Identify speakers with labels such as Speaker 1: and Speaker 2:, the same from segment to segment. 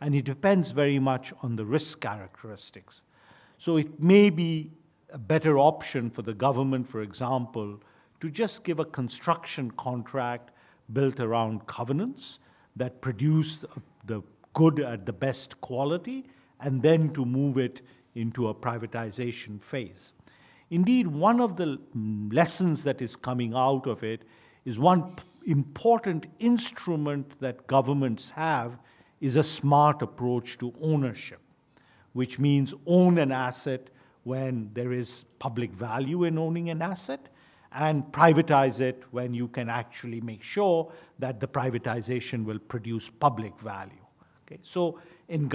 Speaker 1: and it depends very much on the risk characteristics. So it may be a better option for the government, for example, to just give a construction contract built around covenants that produce the good at the best quality, and then to move it into a privatization phase. Indeed, one of the lessons that is coming out of it is one important instrument that governments have is a smart approach to ownership, which means own an asset when there is public value in owning an asset, and privatize it when you can actually make sure that the privatization will produce public value. Okay? So, and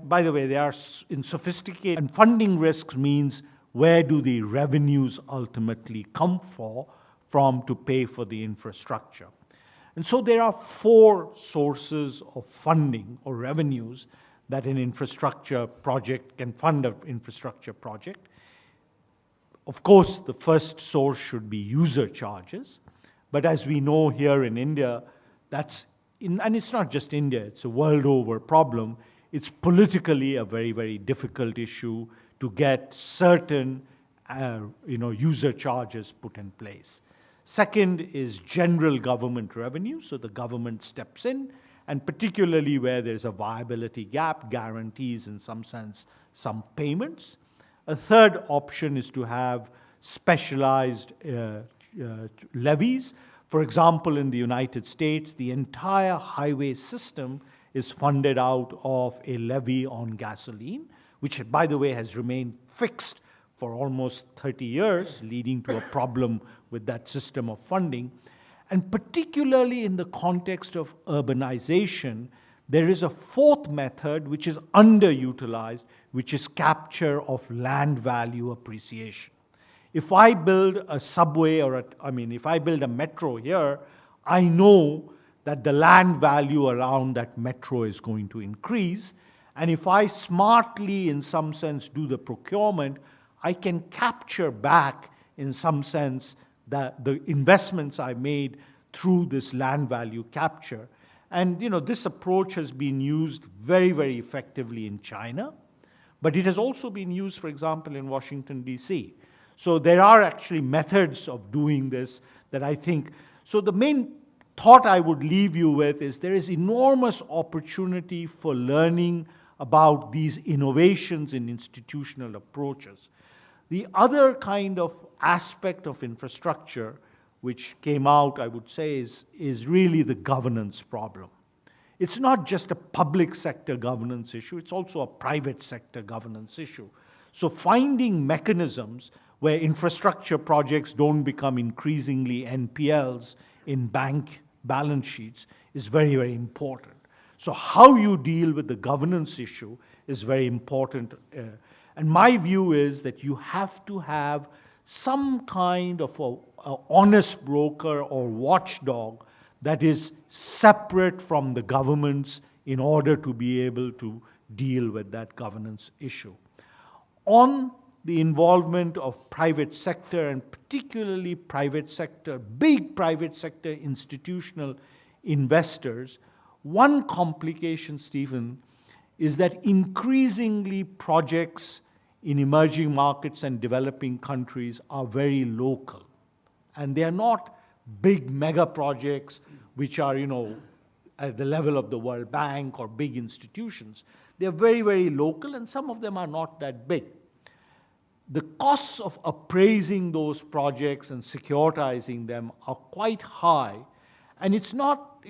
Speaker 1: by the way, they are in sophisticated, and funding risks means where do the revenues ultimately come from to pay for the infrastructure. And so there are 4 sources of funding or revenues that an infrastructure project can fund an infrastructure project. Of course, the first source should be user charges, but as we know here in India, and it's not just India, it's a world over problem. It's politically a very, very difficult issue to get certain user charges put in place. Second is general government revenue, so the government steps in, and particularly where there's a viability gap, guarantees in some sense some payments. A third option is to have specialized levies. For example, in the United States, the entire highway system is funded out of a levy on gasoline, which, by the way, has remained fixed for almost 30 years, leading to a problem with that system of funding. And particularly in the context of urbanization, there is a fourth method which is underutilized, which is capture of land value appreciation. If I build a subway if I build a metro here, I know that the land value around that metro is going to increase. And if I smartly, in some sense, do the procurement, I can capture back, in some sense, the investments I made through this land value capture. And this approach has been used very, very effectively in China, but it has also been used, for example, in Washington, D.C. So there are actually methods of doing this that I think. So the main thought I would leave you with is there is enormous opportunity for learning about these innovations in institutional approaches. The other kind of aspect of infrastructure which came out, I would say, is really the governance problem. It's not just a public sector governance issue, it's also a private sector governance issue. So finding mechanisms where infrastructure projects don't become increasingly NPLs in bank balance sheets is very, very important. So how you deal with the governance issue is very important. And my view is that you have to have some kind of a honest broker or watchdog that is separate from the governments in order to be able to deal with that governance issue. On the involvement of private sector, and particularly private sector, big private sector institutional investors, one complication, Stephen, is that increasingly projects in emerging markets and developing countries are very local. And they are not big mega projects which are, at the level of the World Bank or big institutions. They are very, very local, and some of them are not that big. The costs of appraising those projects and securitizing them are quite high, and it's not,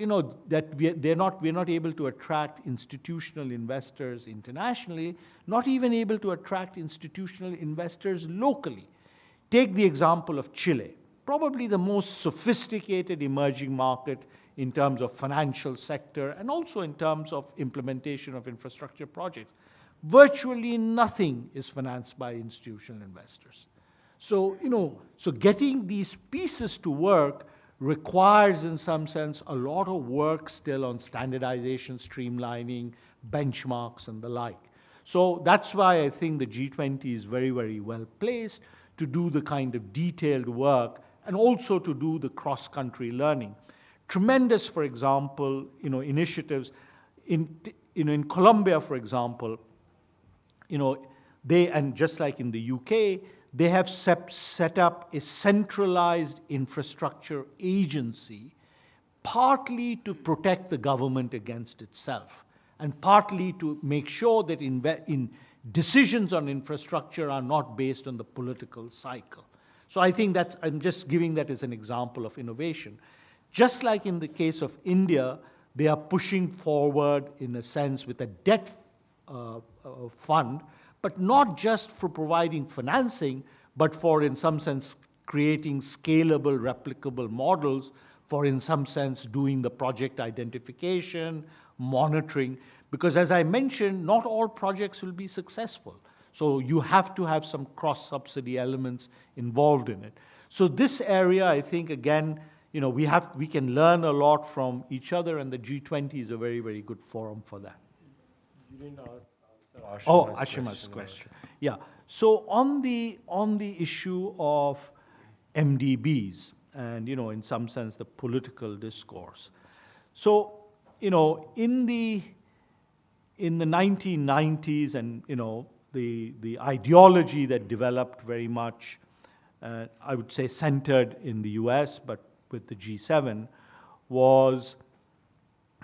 Speaker 1: that we're not able to attract institutional investors internationally, not even able to attract institutional investors locally. Take the example of Chile, probably the most sophisticated emerging market in terms of financial sector and also in terms of implementation of infrastructure projects. Virtually nothing is financed by institutional investors. So, so getting these pieces to work requires, in some sense, a lot of work still on standardization, streamlining, benchmarks, and the like. So that's why I think the G20 is very, very well placed to do the kind of detailed work and also to do the cross-country learning. Tremendous, for example, initiatives. in Colombia, for example, and just like in the UK, they have set up a centralized infrastructure agency, partly to protect the government against itself, and partly to make sure that in decisions on infrastructure are not based on the political cycle. So I think I'm just giving that as an example of innovation. Just like in the case of India, they are pushing forward, in a sense, with a debt fund, but not just for providing financing, but for, in some sense, creating scalable, replicable models for, in some sense, doing the project identification, monitoring. Because as I mentioned, not all projects will be successful. So you have to have some cross-subsidy elements involved in it. So this area, I think, again, we can learn a lot from each other, and the G20 is a very, very good forum for that.
Speaker 2: You didn't answer
Speaker 1: Ashima's question. Yeah. So on the issue of MDBs and, in some sense, the political discourse. So, in the 1990s, and, the ideology that developed very much, I would say centered in the US, but with the G7, was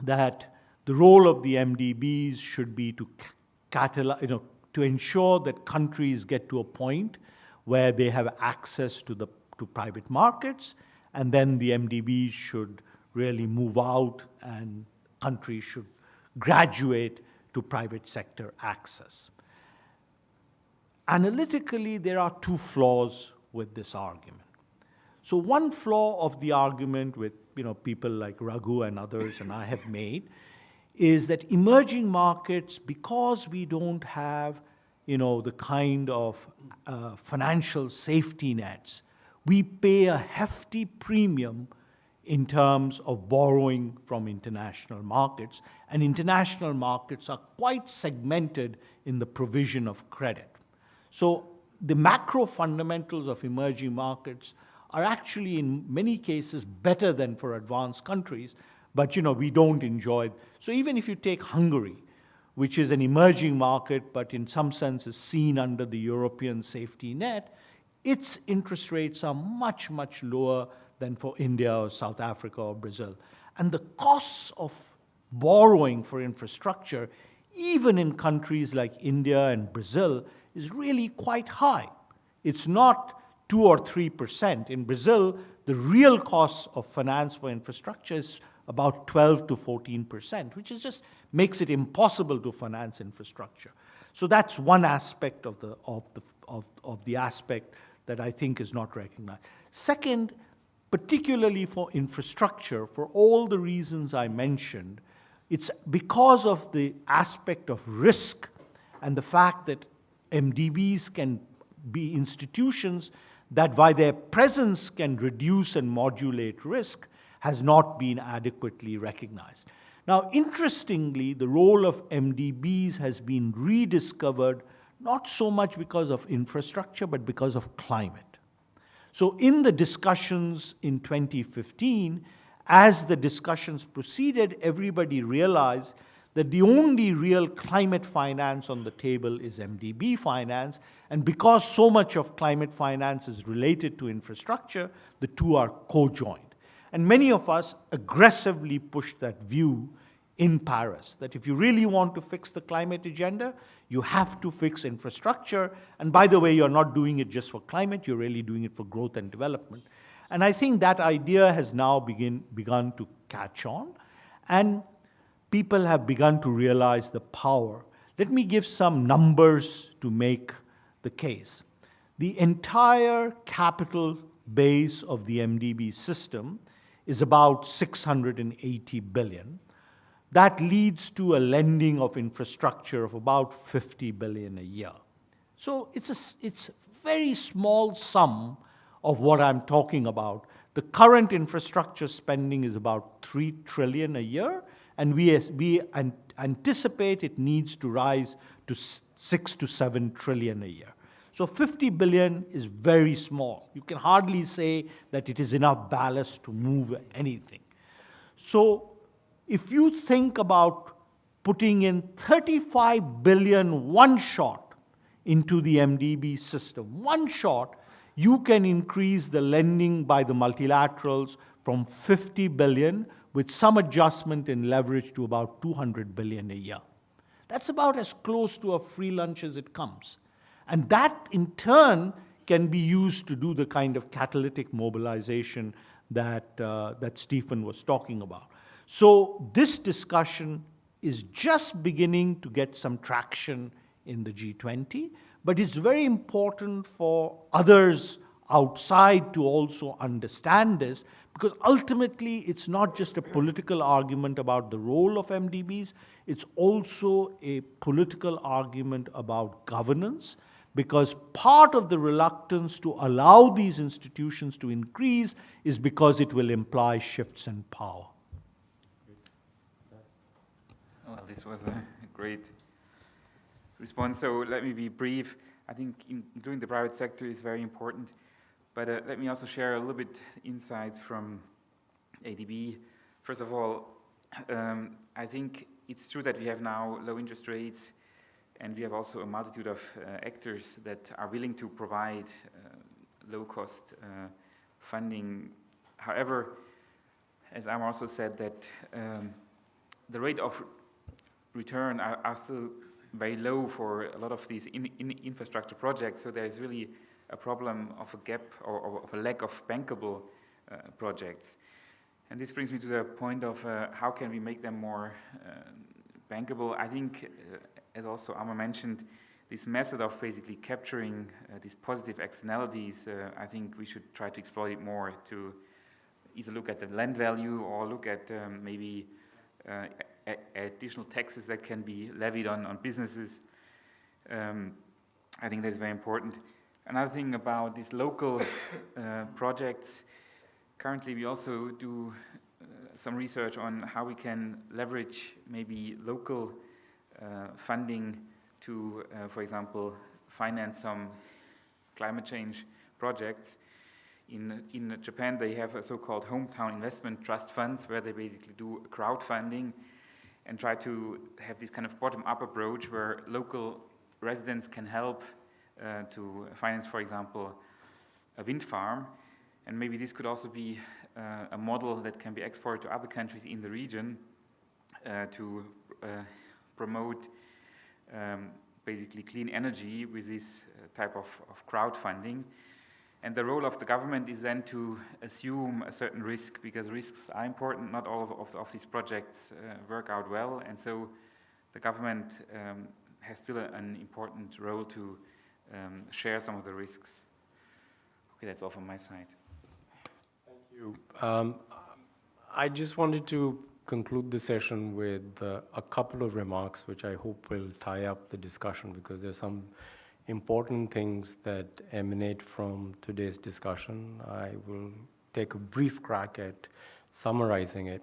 Speaker 1: that the role of the MDBs should be to to ensure that countries get to a point where they have access to private markets, and then the MDBs should really move out and countries should graduate to private sector access. Analytically, there are two flaws with this argument. So one flaw of the argument with people like Raghu and others, and I have made, is that emerging markets, because we don't have the kind of financial safety nets, we pay a hefty premium in terms of borrowing from international markets, and international markets are quite segmented in the provision of credit. So the macro fundamentals of emerging markets are actually in many cases better than for advanced countries, but we don't enjoy. So even if you take Hungary, which is an emerging market, but in some sense is seen under the European safety net, its interest rates are much, much lower than for India or South Africa or Brazil. And the costs of borrowing for infrastructure, even in countries like India and Brazil, is really quite high. It's not 2 or 3%. In Brazil, the real cost of finance for infrastructure is about 12 to 14%, which just makes it impossible to finance infrastructure. So that's one aspect of the aspect that I think is not recognized. Second, particularly for infrastructure, for all the reasons I mentioned, it's because of the aspect of risk and the fact that MDBs can be institutions that by their presence can reduce and modulate risk has not been adequately recognized. Now, interestingly, the role of MDBs has been rediscovered not so much because of infrastructure, but because of climate. So in the discussions in 2015, as the discussions proceeded, everybody realized that the only real climate finance on the table is MDB finance, and because so much of climate finance is related to infrastructure, the two are co-joined. And many of us aggressively pushed that view in Paris, that if you really want to fix the climate agenda, you have to fix infrastructure. And by the way, you're not doing it just for climate, you're really doing it for growth and development. And I think that idea has now begun to catch on, and people have begun to realize the power. Let me give some numbers to make the case. The entire capital base of the MDB system is about 680 billion. That leads to a lending of infrastructure of about 50 billion a year. So it's a very small sum of what I'm talking about. The current infrastructure spending is about 3 trillion a year, and we anticipate it needs to rise to 6 to 7 trillion a year. So 50 billion is very small. You can hardly say that it is enough ballast to move anything. So if you think about putting in 35 billion one shot into the MDB system. One shot, you can increase the lending by the multilaterals from 50 billion with some adjustment in leverage to about 200 billion a year. That's about as close to a free lunch as it comes. And that, in turn, can be used to do the kind of catalytic mobilization that, that Stephen was talking about. So this discussion is just beginning to get some traction in the G20, but it's very important for others outside to also understand this, because ultimately it's not just a political argument about the role of MDBs, it's also a political argument about governance, because part of the reluctance to allow these institutions to increase is because it will imply shifts in power.
Speaker 3: Well, this was a great response. So let me be brief. I think including the private sector is very important. But let me also share a little bit insights from ADB. First of all, I think it's true that we have now low interest rates, and we have also a multitude of actors that are willing to provide low-cost funding. However, as Amar also said, that the rate of return are still very low for a lot of these infrastructure projects, so there is really a problem of a gap or of a lack of bankable projects. And this brings me to the point of how can we make them more bankable. I think, as also Amar mentioned, this method of basically capturing these positive externalities, I think we should try to exploit it more to either look at the land value or look at maybe additional taxes that can be levied on businesses. I think that's very important. Another thing about these local projects, currently we also do some research on how we can leverage maybe local funding to, for example, finance some climate change projects. In Japan, they have a so-called hometown investment trust funds where they basically do crowdfunding and try to have this kind of bottom-up approach where local residents can help to finance, for example, a wind farm. And maybe this could also be a model that can be exported to other countries in the region to promote basically clean energy with this type of crowdfunding. And the role of the government is then to assume a certain risk, because risks are important. Not all of these projects work out well, and so the government has still an important role to share some of the risks. Okay, that's all from my side.
Speaker 2: Thank you. I just wanted to conclude the session with a couple of remarks, which I hope will tie up the discussion, because there's some important things that emanate from today's discussion. I will take a brief crack at summarizing it.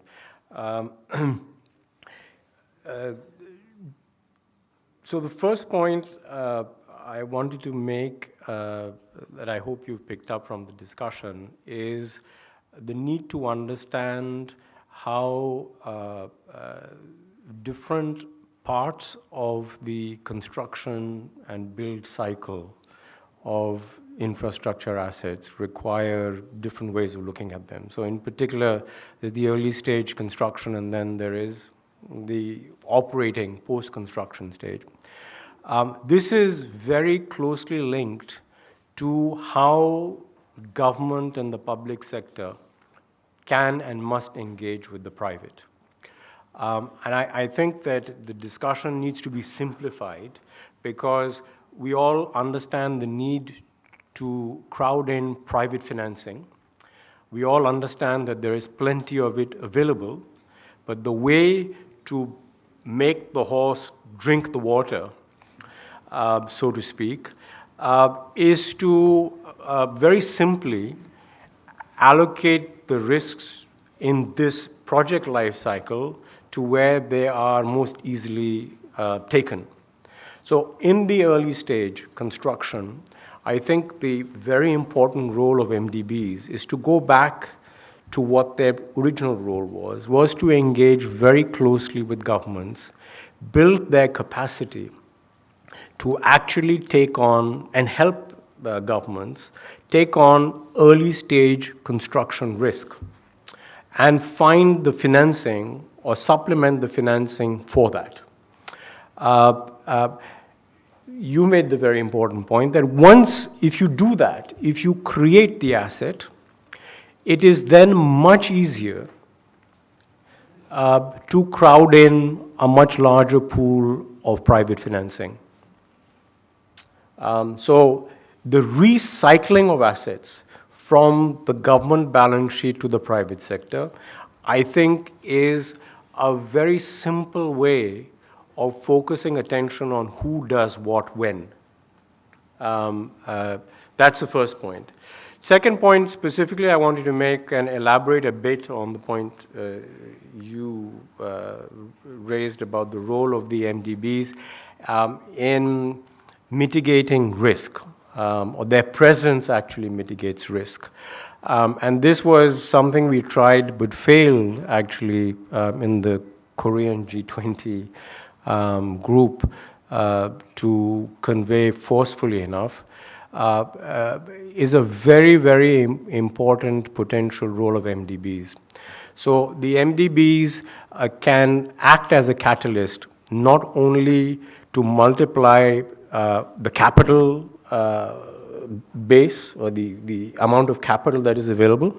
Speaker 2: So the first point I wanted to make that I hope you've picked up from the discussion is the need to understand how different parts of the construction and build cycle of infrastructure assets require different ways of looking at them. So in particular, there's the early stage construction, and then there is the operating post-construction stage. This is very closely linked to how government and the public sector can and must engage with the private. And I think that the discussion needs to be simplified, because we all understand the need to crowd in private financing. We all understand that there is plenty of it available, but the way to make the horse drink the water, so to speak, is to very simply allocate the risks in this project life cycle to where they are most easily taken. So in the early stage construction, I think the very important role of MDBs is to go back to what their original role was to engage very closely with governments, build their capacity to actually take on and help governments take on early stage construction risk and find the financing or supplement the financing for that. You made the very important point that once, if you do that, if you create the asset, it is then much easier to crowd in a much larger pool of private financing. So the recycling of assets from the government balance sheet to the private sector, I think, is a very simple way of focusing attention on who does what when. That's the first point. Second point, specifically, I wanted to make and elaborate a bit on the point you raised about the role of the MDBs in mitigating risk, or their presence actually mitigates risk. And this was something we tried but failed, actually, in the Korean G20 group to convey forcefully enough, is a very, very important potential role of MDBs. So the MDBs can act as a catalyst, not only to multiply the capital base or the amount of capital that is available,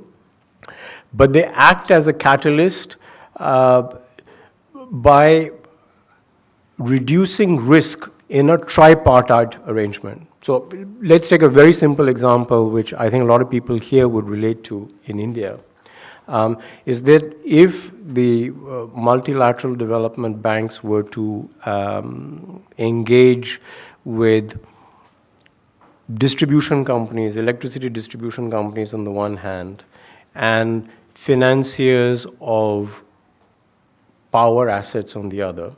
Speaker 2: but they act as a catalyst by reducing risk in a tripartite arrangement. So let's take a very simple example, which I think a lot of people here would relate to in India, is that if the multilateral development banks were to engage with distribution companies, electricity distribution companies on the one hand, and financiers of power assets on the other,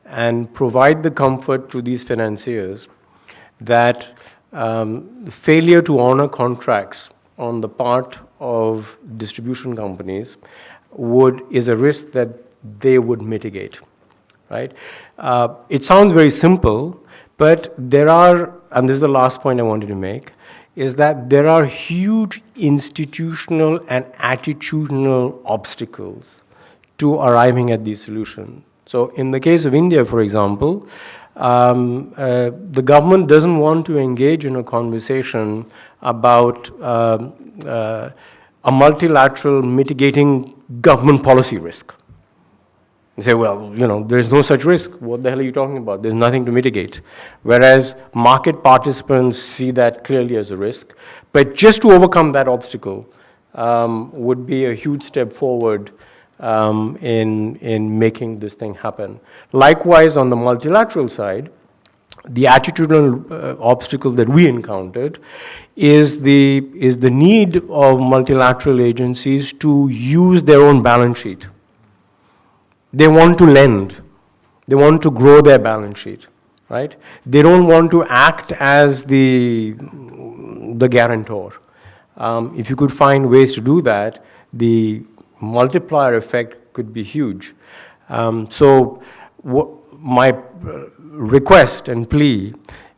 Speaker 2: and provide the comfort to these financiers that the failure to honor contracts on the part of distribution companies is a risk that they would mitigate, right? It sounds very simple, but there are, and this is the last point I wanted to make, is that there are huge institutional and attitudinal obstacles to arriving at these solutions. So in the case of India, for example, the government doesn't want to engage in a conversation about a multilateral mitigating government policy risk. You say, well, there's no such risk. What the hell are you talking about? There's nothing to mitigate. Whereas market participants see that clearly as a risk. But just to overcome that obstacle would be a huge step forward in making this thing happen. Likewise, on the multilateral side, the attitudinal obstacle that we encountered is the need of multilateral agencies to use their own balance sheet. They want to lend. They want to grow their balance sheet, right? They don't want to act as the guarantor. If you could find ways to do that, the multiplier effect could be huge. So my request and plea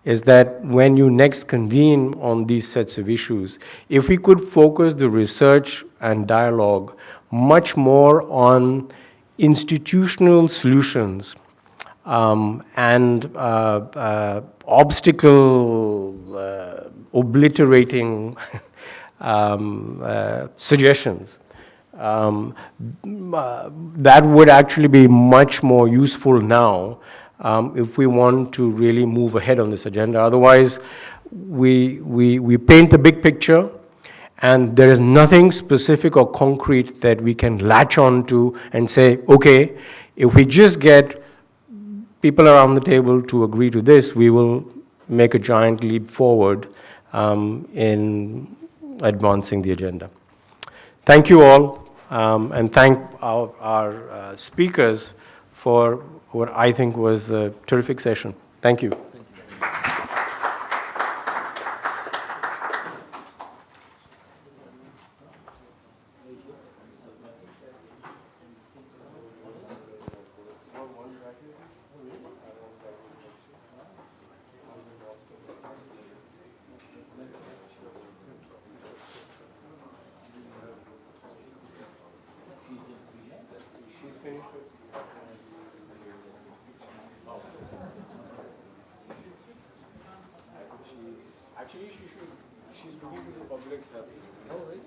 Speaker 2: is that when you next convene on these sets of issues, if we could focus the research and dialogue much more on institutional solutions and obstacle obliterating suggestions, that would actually be much more useful now if we want to really move ahead on this agenda. Otherwise, we paint the big picture, and there is nothing specific or concrete that we can latch on to and say, okay, if we just get people around the table to agree to this, we will make a giant leap forward in advancing the agenda. Thank you all, and thank our speakers for what I think was a terrific session. Thank you. Actually, she should. She's looking to the public health. Oh, really?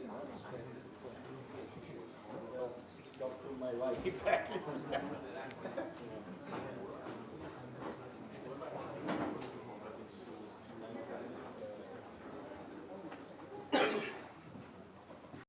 Speaker 2: She should. Talk to my wife. Exactly.